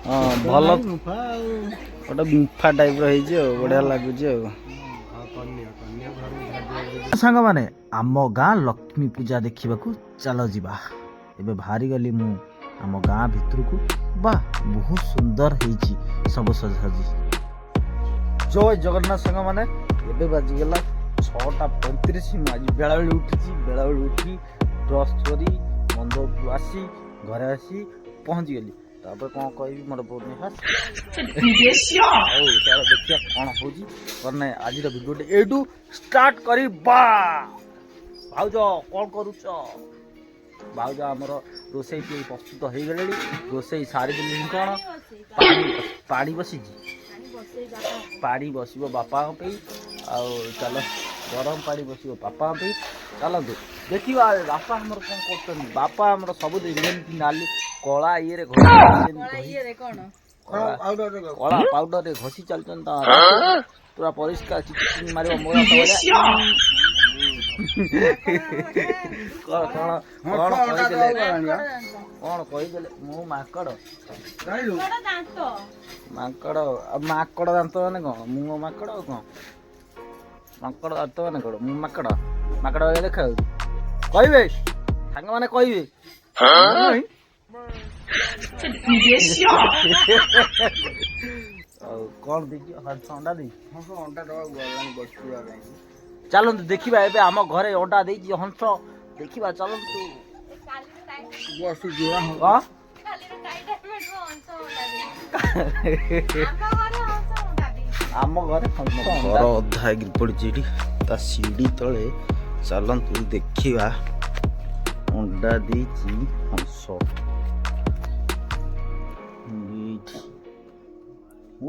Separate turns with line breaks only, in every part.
ହଁ ଭଲ ଗୋଟେ ଗୁମ୍ଫା ଟାଇପ୍ର ହେଇଛି ଆଉ ବଢ଼ିଆ ଲାଗୁଛି ଆଉ। ସାଙ୍ଗମାନେ ଆମ ଗାଁ ଲକ୍ଷ୍ମୀ ପୂଜା ଦେଖିବାକୁ ଚାଲ ଯିବା। ଏବେ ବାହାରି ଗଲି ମୁଁ ଆମ ଗାଁ ଭିତରକୁ। ବା ବହୁତ ସୁନ୍ଦର ହେଇଛି ସବୁ ସଜାସଜି। ଜୟ ଜଗନ୍ନାଥ ସାଙ୍ଗମାନେ। ଏବେ ବାଜିଗଲା 6:35। ମୁଁ ଆଜି ବେଳାବେଳି ଉଠିଛି। ବେଳାବେଳି ଉଠି ବ୍ରସ୍ କରି ମନ୍ଦିରକୁ ଆସି ଘରେ ଆସି ପହଞ୍ଚିଗଲି। ତାପରେ କ'ଣ କହିବି ମୋର ବହୁତ ନିହାସ। ହଉ ଚାଲ ଦେଖିବା କ'ଣ ହେଉଛି କ'ଣ ନାହିଁ। ଆଜିର ଭିଡ଼ିଓଟି ଏଇଠୁ ଷ୍ଟାର୍ଟ କରିବା। ଭାଉଜ କ'ଣ କରୁଛ? ଭାଉଜ ଆମର ରୋଷେଇ ପାଇଁ ପ୍ରସ୍ତୁତ ହେଇଗଲେଣି। ରୋଷେଇ ସାରିଦେଲିଣି। କ'ଣ ପାଣି ବସିଛି। ପାଣି ବସିବ ବାପାଙ୍କ ପାଇଁ। ଆଉ ଚାଲ ଗରମ ପାଣି ବସିବ ବାପାଙ୍କ ପାଇଁ। ଚାଲନ୍ତୁ ଦେଖିବା ବାପା ଆମର କ'ଣ କରୁଛନ୍ତି। ବାପା ଆମର ସବୁଦିନ ଯେମିତି ନାଲି କଳା ଇଏରେ କଳା ପାଉଡରରେ ଘଷି ଚାଲୁଛନ୍ତି। ପୁରା ପରିଷ୍କାର ଚିକିଚିକି ମାରିବ ମୋର କ'ଣ କହିଦେଲେ ମୁଁ ମାଙ୍କଡ଼ ମାଙ୍କଡ଼ ଦାନ୍ତ ମାନେ କ'ଣ? ମୁଁ ମାଙ୍କଡ଼ ଆଉ କ'ଣ? ମାଙ୍କଡ଼ ଦାନ୍ତ ମାନେ କ'ଣ? ମୁଁ ମାଙ୍କଡ଼ ଭଳିଆ ଦେଖାଯାଉଛି। କହିବେ ସାଙ୍ଗମାନେ କହିବେ। ଆଉ କ'ଣ ଦେଇଛି? ଅଣ୍ଡା ଦେଇଛି। ଚାଲନ୍ତୁ ଦେଖିବା। ଏବେ ଆମ ଘରେ ଅଣ୍ଡା ଦେଇଛି ହଂସ। ଦେଖିବା ଚାଲନ୍ତୁ। ଆମ ଘରେ ଘର ଅଧା ହେଇକି ପଡ଼ିଛି ଏଠି ତା ସିଡ଼ି ତଳେ। ଚାଲନ୍ତୁ ଦେଖିବା। ଅଣ୍ଡା ଦେଇଛି ହଂସ।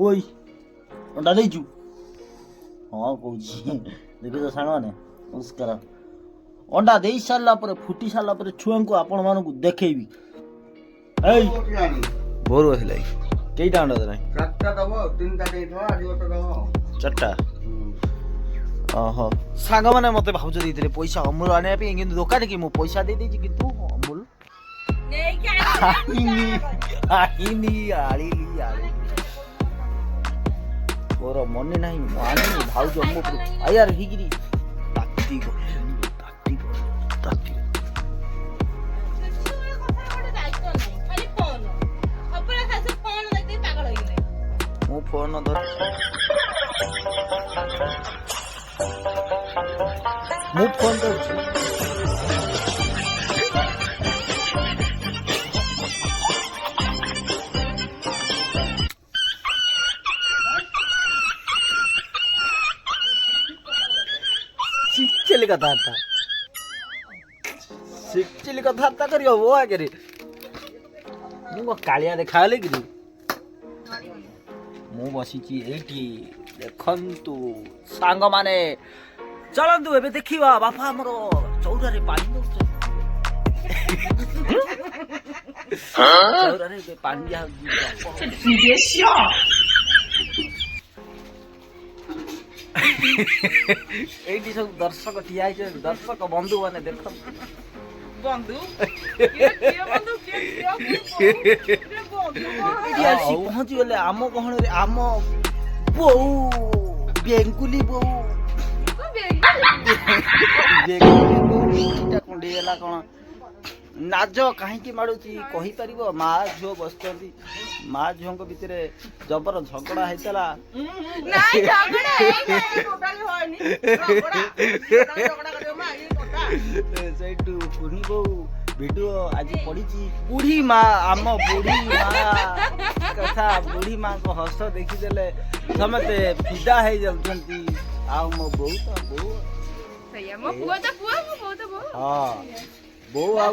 ଓଇ ଅଣ୍ଡା ଦେଇଛୁ? ହଁ କହୁଛି। ଦେଖୁଛ ସାଙ୍ଗମାନେ ନମସ୍କାର। ଅଣ୍ଡା ଦେଇ ସାରିଲା ପରେ ଫୁଟି ସାରିଲା ପରେ ଛୁଆଙ୍କୁ ଆପଣମାନଙ୍କୁ ଦେଖେଇବି। ଏଇ ଭୋରୁ ଆସିଲା କେଇଟା ଅଣ୍ଡା ଦେଲାଣି? 4ଟା। ଓହୋ ସାଙ୍ଗମାନେ ମତେ ଭାଉଜ ଦେଇଥିଲେ ପଇସା ଅମୁଲ ଆଣିବା ପାଇଁ। କିନ୍ତୁ ଦୋକାନୀ କି ମୁଁ ପଇସା ଦେଇଦେଇଛି କିନ୍ତୁ ଅମୁଲ ଆଣିଲି। ମୋର ମନେ ନାହିଁ ମୁଁ ଆଣିନି। ଭାଉଜ ମୋ ଆୟାର ହେଇକିରି ତାତି ମୁଁ ଫୋନ ଧରିଛି। ମୁଁ ଫୋନ ଧରିଛି। କଥାବାର୍ତ୍ତା କରିବ ମୋ ଆଗରେ। ମୁଁ କ'ଣ କାଳିଆ ଦେଖାଗଲେ କି? ମୁଁ ବସିଛି ଏଇଠି ଦେଖନ୍ତୁ ସାଙ୍ଗମାନେ। ଚାଲନ୍ତୁ ଏବେ ଦେଖିବା। ବାପା ଆମର ଚଉରାରେ ପାଣି ଦଉଛନ୍ତି। ଚଉରାରେ ଏବେ ପାଣି ଦିଆହଉଛି। ଏଇଠି ସବୁ ଦର୍ଶକ ଠିଆ ହେଇଛନ୍ତି। ଦର୍ଶକ ବନ୍ଧୁ ମାନେ ଦେଖନ୍ତୁ। ଆସି ପହଞ୍ଚିଗଲେ ଆମ ଗହଣରେ ଆମ ବୋଉ ବେଙ୍ଗୁଲି ବୋଉ। କୁଣ୍ଡେଇ ହେଲା କ'ଣ? ନାଜ କାହିଁକି ମାଡୁଛି କହିପାରିବ? ମା ଝିଅ ବସିଛନ୍ତି। ମା ଝିଅଙ୍କ ଭିତରେ ଜବର ଝଗଡା ହେଇଥିଲା। ସେଇଠୁ କୁନି ବୋଉ ଭିଡିଓ ଆଜି ପଡିଛି। ବୁଢୀ ମା ଆମ ବୁଢୀ ମା କଥା। ବୁଢୀ ମାଙ୍କ ହସ ଦେଖିଦେଲେ ସମସ୍ତେ ଫିଦା ହେଇଯାଉଛନ୍ତି। ଆଉ ମୋ ବୋଉ ତ ବୋଉ। ହଁ ବୋଉ ଆଉ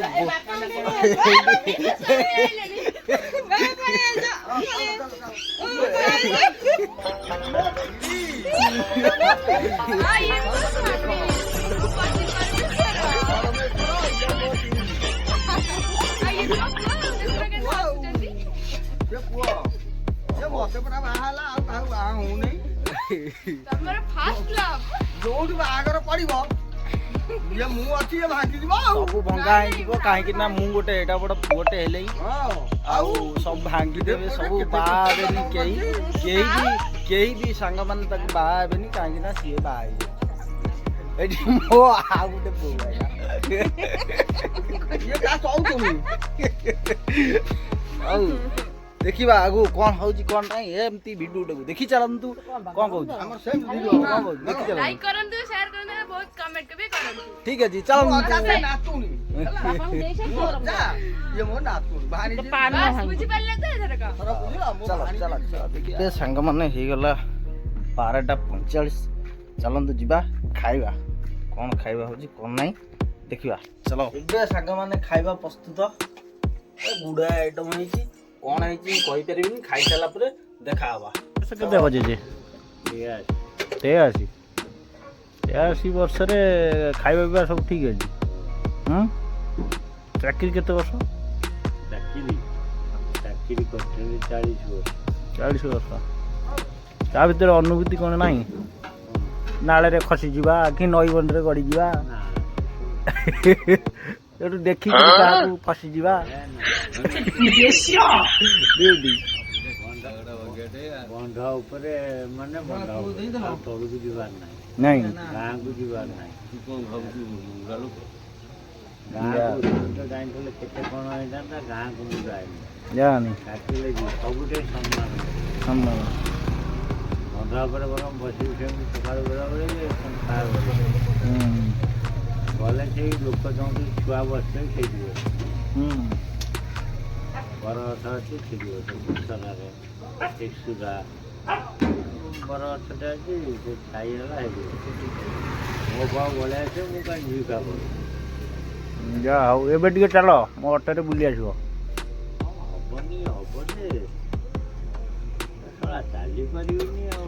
ଯୋଉଠି ବାହାଘର ପଡିବ ମୁଁ ଅଛି ଭାଙ୍ଗିଯିବ। ସବୁ ଭଙ୍ଗା ହେଇଯିବ କାହିଁକି ନା ମୁଁ ଗୋଟେ ଏଟା ବଡ ପୁଅଟେ ହେଲେ ଆଉ ସବୁ ଭାଙ୍ଗିଦେବେ ସବୁ ବାହା ହେବେନି କେହି ବି ସାଙ୍ଗମାନେ ତାକୁ ବାହା ହେବେନି କାହିଁକି ନା ସିଏ ବାହା ହେଇଯିବ ଏଠି ମୋ ଆଉ ଗୋଟେ ବୋଉ ଆଉ ଦେଖିବା ଆଗକୁ କଣ ହଉଛି କଣ ନାହିଁ ଏମିତି ଭିଡିଓଟାକୁ ଦେଖି ଚାଲନ୍ତୁ କଣ କହୁଛୁ ଦେଖି ଚାଲନ୍ତୁ ଠିକ ଅଛି ଚାଲନ୍ତୁ ସାଙ୍ଗମାନେ ହେଇଗଲା 12:45 ଚାଲନ୍ତୁ ଯିବା ଖାଇବା କଣ ଖାଇବା ହଉଛି କଣ ନାହିଁ ଦେଖିବା ଚାଲ ଏବେ ସାଙ୍ଗମାନେ ଖାଇବା ପ୍ରସ୍ତୁତ ଗୁଡାଏ ଆଇଟମ ହେଇଛି କଣ ହେଇଛି କହିପାରିବିନି ଖାଇସାରିଲା ପରେ ଦେଖାହବା କେତେ ବଜେଛି 83 ବର୍ଷରେ ଖାଇବା ପିଇବା ସବୁ ଠିକ ଅଛି ଚାକିରି କେତେ ବର୍ଷ
ଚାକିରି କରିଛନ୍ତି 40
ବର୍ଷ ତା ଭିତରେ ଅନୁଭୂତି କଣ ନାହିଁ ନାଳରେ ଖସିଯିବା କି ନଈ ବନ୍ଧରେ ଗଡ଼ିଯିବା ଏଠୁ ଦେଖିକି କାହାକୁ ଫସିଯିବା
ବନ୍ଧ ଉପରେ ମାନେ ତଳକୁ ଯିବାର
ନାଇଁ
ଗାଁକୁ ଯିବାର ନାହିଁ ଜାଣିଥିଲେ କେତେ କଣ ହେଇଥାନ୍ତା ଗାଁକୁ ମୁଁ ଯାଇନି
ଜାନି
ଡାକିଲେ ସବୁଠି ସମ୍ମାନ ବନ୍ଧ ଉପରେ ବରଂ ବସିବି ସେମିତି ସକାଳୁ ବେଳବେଳେ ଗଲେ ସେଇ ଲୋକ ଯୋଉଠି ଛୁଆ ବସିବେ ସେଇଠି ବସିବେ ବର ଗଛ ଅଛି ସେଠି ବସିବେ ବୁସରାରେ ସୁଧା ବର ଗଛଟା ଅଛି ସେ ଛାଇ ହେଲା ହେଇଯିବ ମୋ ପାଉ ବଳିଆ ଆସିବ ମୁଁ କାହିଁ ଯିବି କାମ
ଯା ହଉ ଏବେ ଟିକେ ଚାଲ ମୋ ଅଟୋରେ ବୁଲି ଆସିବ
ହବ ଯେ ଚାଲିପାରିବନି
ଆଉ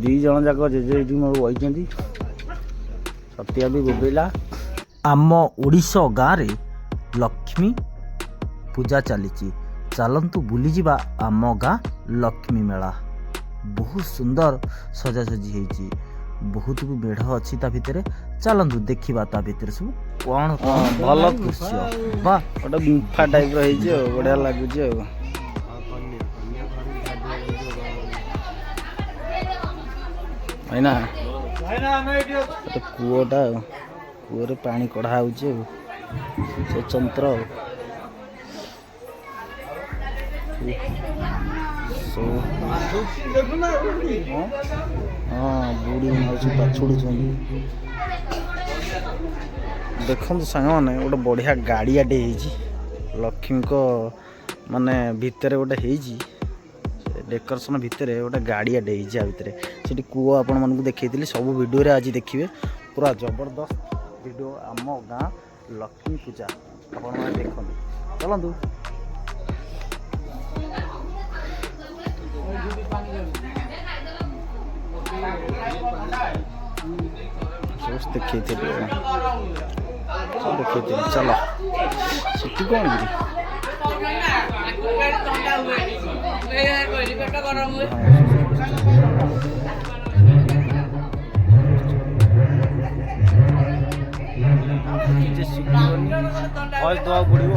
2 ଜଣ ଯାକ ଜେଜେ ଏଠି ମୋର ବହିଛନ୍ତି ସତ୍ୟା ବି ବୋବେଇଲା ଆମ ଓଡ଼ିଶା ଗାଁରେ ଲକ୍ଷ୍ମୀ ପୂଜା ଚାଲିଛି ଚାଲନ୍ତୁ ବୁଲିଯିବା ଆମ ଗାଁ ଲକ୍ଷ୍ମୀ ମେଳା ବହୁତ ସୁନ୍ଦର ସଜାସଜି ହେଇଛି ବହୁତ ବି ମେଢ଼ ଅଛି ତା ଭିତରେ ଚାଲନ୍ତୁ ଦେଖିବା ତା ଭିତରେ ସବୁ କଣ ଭଲ ଦୃଶ୍ୟ ବା ଗୋଟେ ଗୁମ୍ଫା ଟାଇପ୍ର ହେଇଛି ଆଉ ବଢ଼ିଆ ଲାଗୁଛି ଆଉ ଭାଇନା ଗୋଟେ କୂଅଟା ଆଉ କୂଅରେ ପାଣି କଢ଼ା ହେଉଛି ଆଉ ସ୍ୱତନ୍ତ୍ର ଆଉ ହଁ ବୁଢ଼ୀ ମାଉସୀ ପାଛୁଡ଼ୁଛନ୍ତି ଦେଖନ୍ତୁ ସାଙ୍ଗମାନେ ଗୋଟେ ବଢ଼ିଆ ଗାଡ଼ିଆଟେ ହେଇଛି ଲକ୍ଷ୍ମୀଙ୍କ ମାନେ ଭିତରେ ଗୋଟେ ହେଇଛି ଡେକୋରେସନ୍ ଭିତରେ ଗୋଟେ ଗାଡ଼ିଆଟେ ହେଇଛି ଆ ଭିତରେ ସେଠି କୂଅ ଆପଣମାନଙ୍କୁ ଦେଖେଇଥିଲି ସବୁ ଭିଡ଼ିଓରେ ଆଜି ଦେଖିବେ ପୁରା ଜବରଦସ୍ତ ଭିଡ଼ିଓ ଆମ ଗାଁ ଲକ୍ଷ୍ମୀ ପୂଜା ଆପଣମାନେ ଦେଖନ୍ତୁ ଚାଲନ୍ତୁ ଦେଖେଇଥିଲି ଚାଲ ସେଠି କ'ଣ ଭଏସ୍ ଦେବାକୁ ପଡ଼ିବ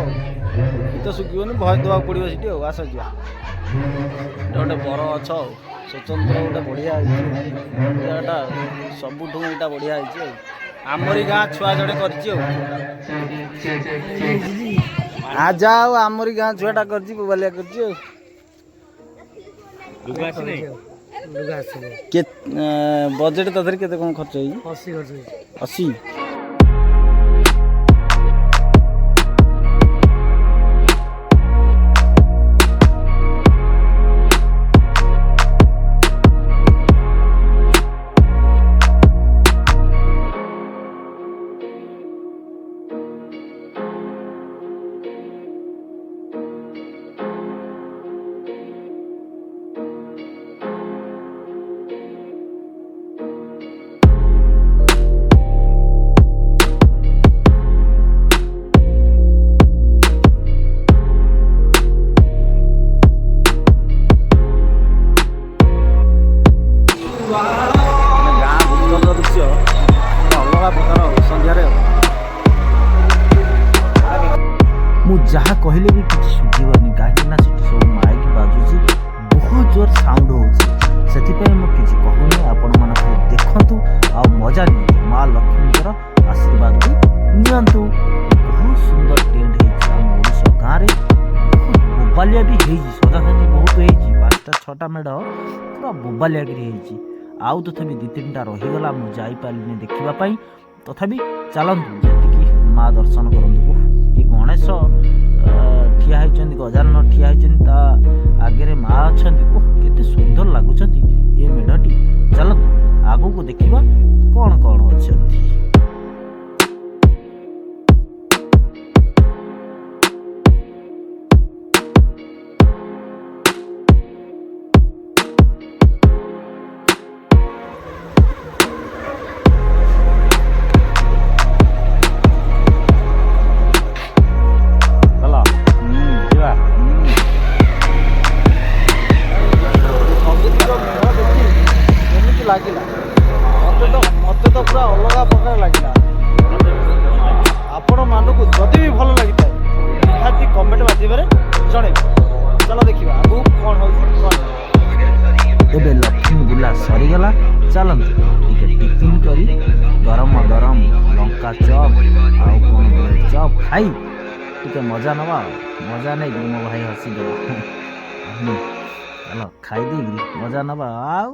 ଗୀତ ଶୁଖିବନି ଭଏସ୍ ଦେବାକୁ ପଡ଼ିବ ସେଠି ଆଉ ଆସ ଯିବା ଗୋଟେ ବର ଗଛ ଆଉ ସ୍ୱତନ୍ତ୍ର ଗୋଟେ ବଢ଼ିଆ ହେଇଛି ଏଇଟା ସବୁଠୁ ଏଇଟା ବଢ଼ିଆ ହେଇଛି ଆଉ ଆମରି ଗାଁ ଛୁଆ ଜଣେ କରିଛି ଆଉ ଆଜା ଆଉ ଆମରି ଗାଁ ଛୁଆଟା କରିଛି ବୋବାଲିଆ କରିଛି ଆଉ ବଜେଟ୍ ତଥାପି କେତେ କ'ଣ ଖର୍ଚ୍ଚ ହେଇଛି 80 ବୋବାଲିଆ ବି ହେଇଛି, ସଜାସଜି ବହୁତ ହେଇଛି। 5ଟା 6ଟା ମେଢ଼ ପୁରା ବୋବାଲିଆ କରି ହେଇଛି। ଆଉ ତଥାପି 2-3ଟା ରହିଗଲା, ମୁଁ ଯାଇପାରିଲିନି ଦେଖିବା ପାଇଁ। ତଥାପି ଚାଲନ୍ତୁ ଯେତିକି ମା ଦର୍ଶନ କରନ୍ତୁ। ଏ ଗଣେଶ ଠିଆ ହେଇଛନ୍ତି, ଗଜାନନ ଠିଆ ହେଇଛନ୍ତି, ତା ଆଗରେ ମା ଅଛନ୍ତି। କେତେ ସୁନ୍ଦର ଲାଗୁଛନ୍ତି ଏ ମେଢ଼ଟି। ଚାଲନ୍ତୁ ଆଗକୁ ଦେଖିବା କ'ଣ କ'ଣ ଅଛନ୍ତି। ଲାଗିଲା ମତେ ତ ପୁରା ଅଲଗା ପ୍ରକାର ଲାଗିଲା। ଆପଣ ମାନଙ୍କୁ ଯଦି ବି ଭଲ ଲାଗିଥାଏ ନିହାତି କମେଣ୍ଟ ମାଧ୍ୟମରେ ଜଣେଇବେ। ଚାଲ ଦେଖିବା ଆଗକୁ କ'ଣ ହଉଛି କ'ଣ। ଏବେ ଲକ୍ଷ୍ମୀ ବୁଲା ସରିଗଲା। ଚାଲନ୍ତୁ ଟିକେ ଟିଫିନ୍ କରି ଗରମ ଗରମ ଲଙ୍କା ଚପ୍ ଆଉ କ'ଣ ବ୍ରେଡ୍ ଚପ୍ ଖାଇ ଟିକେ ମଜା ନେବା। ମଜା ନେଇକି ମୋ ଭାଇ ହସିଦେବା। ଚାଲ ଖାଇଦେଇକି ମଜା ନେବା। ଆଉ